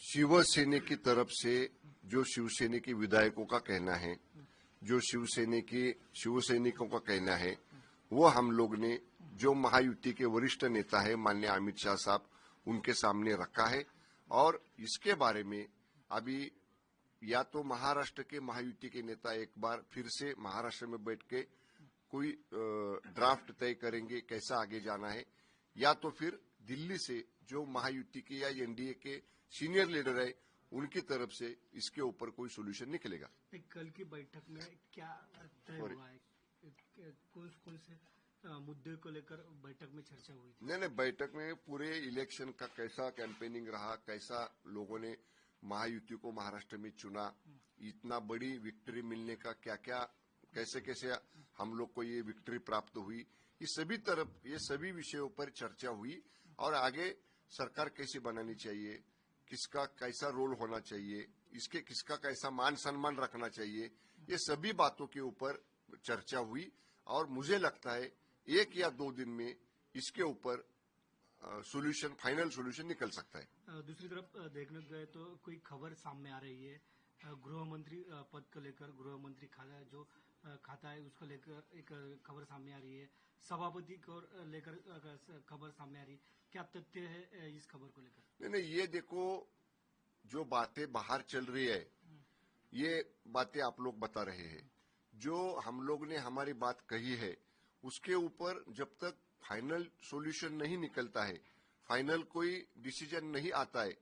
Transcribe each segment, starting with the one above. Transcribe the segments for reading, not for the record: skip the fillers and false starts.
शिवसेना की तरफ से जो शिवसेना के विधायकों का कहना है, जो शिवसैनिकों का कहना है, वो हम लोग ने जो महायुति के वरिष्ठ नेता है माननीय अमित शाह साहब उनके सामने रखा है। और इसके बारे में अभी या तो महाराष्ट्र के महायुति के नेता एक बार फिर से महाराष्ट्र में बैठ के कोई ड्राफ्ट तय करेंगे कैसा आगे जाना है, या तो फिर दिल्ली से जो महायुति के या एनडीए के सीनियर लीडर है उनकी तरफ से इसके ऊपर कोई सोल्यूशन निकलेगा। कल की बैठक में क्या तय हुआ है, कौन से मुद्दे को लेकर बैठक में चर्चा हुई थी? नहीं, बैठक में पूरे इलेक्शन का कैसा कैंपेनिंग रहा, कैसा लोगों ने महायुति को महाराष्ट्र में चुना, इतना बड़ी विक्ट्री मिलने का क्या क्या कैसे हम लोग को ये विक्ट्री प्राप्त हुई, ये सभी विषयों पर चर्चा हुई। और आगे सरकार कैसे बनानी चाहिए, किसका कैसा रोल होना चाहिए, किसका कैसा मान सम्मान रखना चाहिए, ये सभी बातों के ऊपर चर्चा हुई। और मुझे लगता है 1 या 2 दिन में इसके ऊपर फाइनल सोल्यूशन निकल सकता है। दूसरी तरफ देखने गए तो कोई खबर सामने आ रही है, गृह मंत्री पद को लेकर गृह मंत्री खाता है उसको लेकर एक खबर सामने आ रही है, सभापति को लेकर खबर सामने आ रही है, क्या तथ्य है इस खबर को लेकर? नहीं, ये देखो जो बातें बाहर चल रही है ये बातें आप लोग बता रहे हैं, जो हम लोग ने हमारी बात कही है उसके ऊपर जब तक फाइनल सॉल्यूशन नहीं निकलता है, फाइनल कोई डिसीजन नहीं आता है,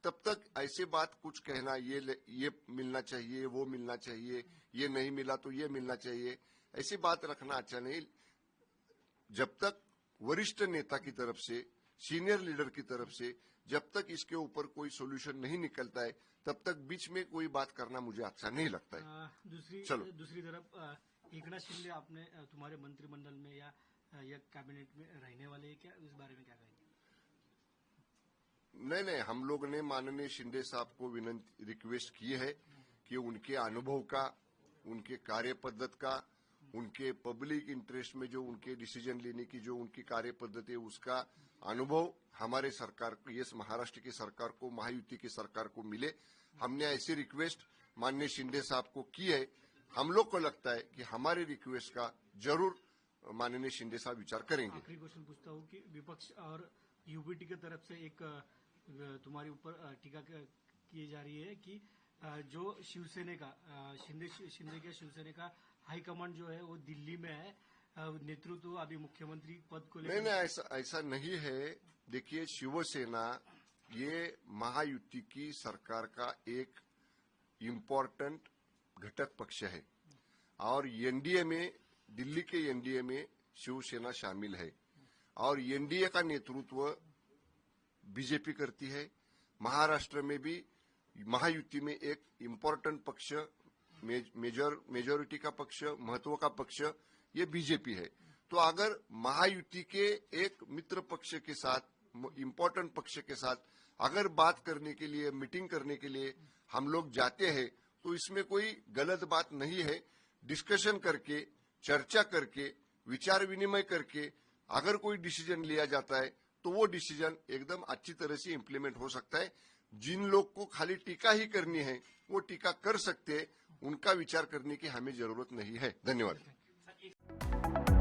तब तक ऐसे बात कुछ कहना ये मिलना चाहिए, वो मिलना चाहिए, ये नहीं मिला तो ये मिलना चाहिए, ऐसी बात रखना अच्छा नहीं। जब तक वरिष्ठ नेता की तरफ से, सीनियर लीडर की तरफ से जब तक इसके ऊपर कोई सॉल्यूशन नहीं निकलता है तब तक बीच में कोई बात करना मुझे अच्छा नहीं लगता है। दूसरी तरफ एकनाथ शिंदे आपने तुम्हारे मंत्रिमंडल में या कैबिनेट में रहने वाले हैं क्या, इस बारे में क्या कहेंगे? नहीं, हम लोग ने माननीय शिंदे साहब को रिक्वेस्ट की है कि उनके अनुभव का, उनके कार्य पद्धति का, उनके पब्लिक इंटरेस्ट में जो उनके डिसीजन लेने की जो उनकी कार्य पद्धति है उसका अनुभव हमारे सरकार को, ये महाराष्ट्र की सरकार को, महायुति की सरकार को मिले। हमने ऐसी रिक्वेस्ट माननीय शिंदे साहब को की है। हम लोग को लगता है कि हमारी रिक्वेस्ट का जरूर माननीय शिंदे साहब विचार करेंगे। आखिरी क्वेश्चन पूछता हूँ कि विपक्ष और यूबीटी की तरफ से एक तुम्हारे ऊपर टीका की जा रही है कि जो शिवसेना का शिंदे के शिवसेना का हाईकमांड जो है वो दिल्ली में है, नेतृत्व अभी मुख्यमंत्री पद को लेकर। नहीं, ऐसा नहीं है। देखिए, शिवसेना ये महायुति की सरकार का एक इम्पोर्टेंट घटक पक्ष है और एनडीए में, दिल्ली के एनडीए में शिवसेना शामिल है और एनडीए का नेतृत्व बीजेपी करती है। महाराष्ट्र में भी महायुति में एक इम्पोर्टेंट पक्ष, मेजोरिटी का पक्ष, महत्व का पक्ष ये बीजेपी है। तो अगर महायुति के एक मित्र पक्ष के साथ, इम्पोर्टेंट पक्ष के साथ अगर बात करने के लिए, मीटिंग करने के लिए हम लोग जाते हैं तो इसमें कोई गलत बात नहीं है। डिस्कशन करके, चर्चा करके, विचार विनिमय करके अगर कोई डिसीजन लिया जाता है तो वो डिसीजन एकदम अच्छी तरह से इम्प्लीमेंट हो सकता है। जिन लोग को खाली टीका ही करनी है वो टीका कर सकते हैं, उनका विचार करने की हमें जरूरत नहीं है। धन्यवाद।